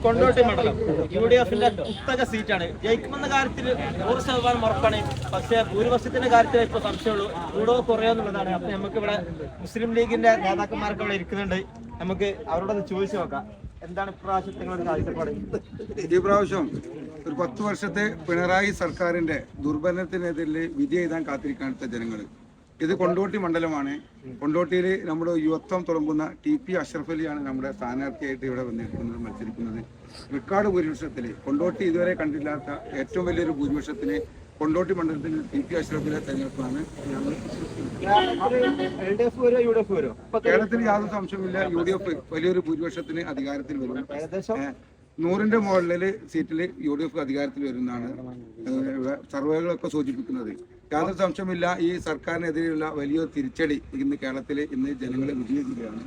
കൊണ്ടോട്ടി മണ്ഡലം UDF-ന്റെ പുസ്തക സീറ്റാണ്. ജയിക്കുമെന്ന കാര്യത്തിൽ 100% ഉറപ്പാണ്. പക്ഷേ ഭൂരിപക്ഷത്തിന്റെ കാര്യത്തിൽ ഇപ്പൊ സംശയമുള്ളൂ, കൂടോ കുറയോ എന്നുള്ളതാണ്. അപ്പൊ നമുക്ക് ഇവിടെ മുസ്ലിം ലീഗിന്റെ നേതാക്കന്മാരൊക്കെ ഇവിടെ ഇരിക്കുന്നുണ്ട്. നമുക്ക് അവരോടൊന്ന് ചോദിച്ചു നോക്കാം, എന്താണ് ഇപ്രാവശ്യത്തെ നിങ്ങളുടെ കാഴ്ചപ്പാട്? ഈ പ്രാവശ്യം ഒരു 10 വർഷത്തെ പിണറായി സർക്കാരിന്റെ ദുർഭരണത്തിനെതിരെ വിധി എഴുതാൻ കാത്തിരിക്കാത്ത ജനങ്ങൾ. ഇത് കൊണ്ടോട്ടി മണ്ഡലമാണ്. കൊണ്ടോട്ടിയിൽ നമ്മുടെ യുവത്വം തുടങ്ങുന്ന TP അഷ്റഫ് അലിയാണ് നമ്മുടെ സ്ഥാനാർത്ഥിയായിട്ട് ഇവിടെ വന്നിരിക്കുന്നത്, മത്സരിക്കുന്നത്. റെക്കോർഡ് ഭൂരിപക്ഷത്തിൽ കൊണ്ടോട്ടി ഇതുവരെ കണ്ടില്ലാത്ത ഏറ്റവും വലിയൊരു ഭൂരിപക്ഷത്തിന് കൊണ്ടോട്ടി മണ്ഡലത്തിൽ TP അഷ്റഫ് അലിയെ തെരഞ്ഞെടുപ്പാണ് കേരളത്തിൽ യാതൊരു സംശയമില്ല. UDF വലിയൊരു ഭൂരിപക്ഷത്തിന് അധികാരത്തിൽ വരും. 100ന്റെ മുകളിൽ സീറ്റിൽ UDF അധികാരത്തിൽ വരുന്നതാണ് സർവേകളൊക്കെ സൂചിപ്പിക്കുന്നത്. യാതൊരു സംശയമില്ല, ഈ സർക്കാരിനെതിരെയുള്ള വലിയൊരു തിരിച്ചടി ഇന്ന് കേരളത്തിൽ ജനങ്ങളെ വിജയിക്കുകയാണ്.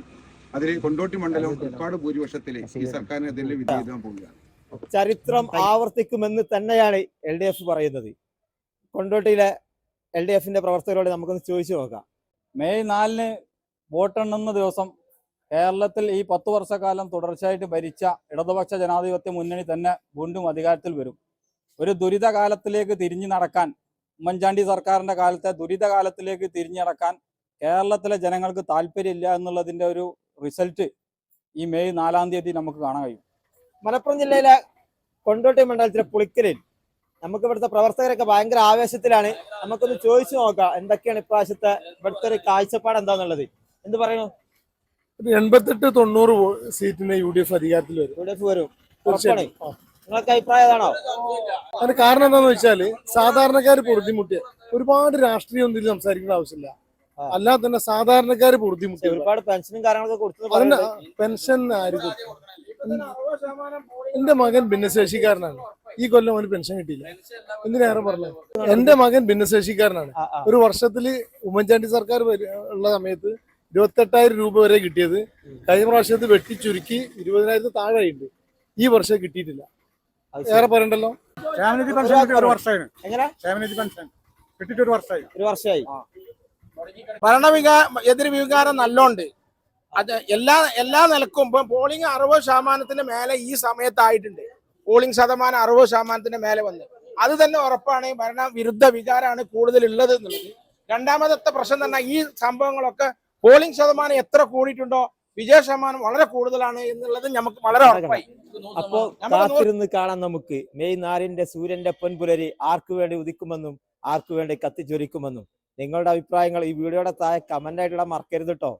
അതിൽ കൊണ്ടോട്ടി മണ്ഡലം ഒരുപാട് ഭൂരിപക്ഷത്തിൽ ഈ സർക്കാരിനെതിരെ വിധി എഴുതാൻ പോവുകയാണ്. ചരിത്രം ആവർത്തിക്കുമെന്ന് തന്നെയാണ് LDF പറയുന്നത്. കൊണ്ടോട്ടിയിലെ LDF-ന്റെ പ്രവർത്തകരോട് നമുക്കൊന്ന് ചോദിച്ചു നോക്കാം. മെയ് 4-ന് വോട്ടെണ്ണുന്ന ദിവസം കേരളത്തിൽ ഈ 10 വർഷക്കാലം തുടർച്ചയായിട്ട് ഭരിച്ച ഇടതുപക്ഷ ജനാധിപത്യ മുന്നണി തന്നെ വീണ്ടും അധികാരത്തിൽ വരും. ഒരു ദുരിതകാലത്തിലേക്ക് തിരിഞ്ഞു നടക്കാൻ, ഉമ്മൻചാണ്ടി സർക്കാരിന്റെ കാലത്തെ ദുരിതകാലത്തിലേക്ക് തിരിഞ്ഞു നടക്കാൻ കേരളത്തിലെ ജനങ്ങൾക്ക് താല്പര്യമില്ല എന്നുള്ളതിന്റെ ഒരു റിസൾട്ട് ഈ മെയ് 4-ാം തീയതി നമുക്ക് കാണാൻ കഴിയും. മലപ്പുറം ജില്ലയിലെ കൊണ്ടോട്ടി മണ്ഡലത്തിലെ പുളിക്കലിൽ നമുക്ക് ഇവിടുത്തെ പ്രവർത്തകരൊക്കെ ഭയങ്കര ആവേശത്തിലാണ്. നമുക്കൊന്ന് ചോദിച്ചു നോക്കാം, എന്തൊക്കെയാണ് ഇപ്രാവശ്യത്തെ ഇവിടുത്തെ ഒരു കാഴ്ചപ്പാട് എന്താന്നുള്ളത്. എന്ത് പറയുന്നു? 88-90 സീറ്റിന് UDF അധികാരത്തിൽ വരും. UDF വരും, നിങ്ങൾക്ക് അഭിപ്രായം അതാണോ? അതിന് കാരണം എന്താണെന്ന് വെച്ചാല് സാധാരണക്കാർ ബുദ്ധിമുട്ടിയ ഒരുപാട് രാഷ്ട്രീയം ഒന്നും സംസാരിക്കേണ്ട ആവശ്യമില്ല. അല്ലാതെ തന്നെ സാധാരണക്കാർ ബുദ്ധിമുട്ടി ഒരുപാട് പെൻഷനും കാര്യങ്ങളൊക്കെ കൊടുത്തു. അതിന്റെ പെൻഷൻ ആര് കൊടുത്തു? എന്റെ മകൻ ഭിന്നശേഷിക്കാരനാണ്. ഈ കൊല്ലം അവന് പെൻഷൻ കിട്ടിയില്ല. എന്തിനേറെ പറഞ്ഞത്? എന്റെ മകൻ ഭിന്നശേഷിക്കാരനാണ്. ഒരു വർഷത്തില് ഉമ്മൻചാണ്ടി സർക്കാർ ഉള്ള സമയത്ത് 28,000 രൂപ വരെ കിട്ടിയത്. കഴിഞ്ഞ പ്രാവശ്യത്ത് വെട്ടി ചുരുക്കി 20,000 താഴെ ഉണ്ട്. ഈ വർഷം കിട്ടിയിട്ടില്ല. ഏറെ പറയണ്ടല്ലോ. ഒരു വർഷമായി. എതിർ വികാരം നല്ലോണ്ട്. അത് എല്ലാ നിലക്കും ഇപ്പൊ പോളിംഗ് 60% മേലെ ഈ സമയത്തായിട്ടുണ്ട്. പോളിംഗ് ശതമാനം 60% മേലെ വന്ന് അത് തന്നെ ഉറപ്പാണ്. ഭരണ വിരുദ്ധ വികാരമാണ് കൂടുതൽ ഉള്ളത് എന്നുള്ളത്. രണ്ടാമത്തെ പ്രശ്നം തന്നെ ഈ സംഭവങ്ങളൊക്കെ പോളിംഗ് ശതമാനം എത്ര കൂടിയിട്ടുണ്ടോ വിജയ ശതമാനം വളരെ കൂടുതലാണ് എന്നുള്ളത് നമുക്ക് വളരെ ഉറപ്പായി. അപ്പോ കാത്തിരുന്ന് കാണാം നമുക്ക്. മെയ് 4-ന്റെ സൂര്യന്റെ പൊൻപുലരി ആർക്കു വേണ്ടി ഉദിക്കുമെന്നും ആർക്കു വേണ്ടി കത്തിച്ചൊരിക്കുമെന്നും. നിങ്ങളുടെ അഭിപ്രായങ്ങൾ ഈ വീഡിയോയുടെ താഴെ കമന്റ് ആയിട്ടുള്ള മറക്കരുത് കേട്ടോ.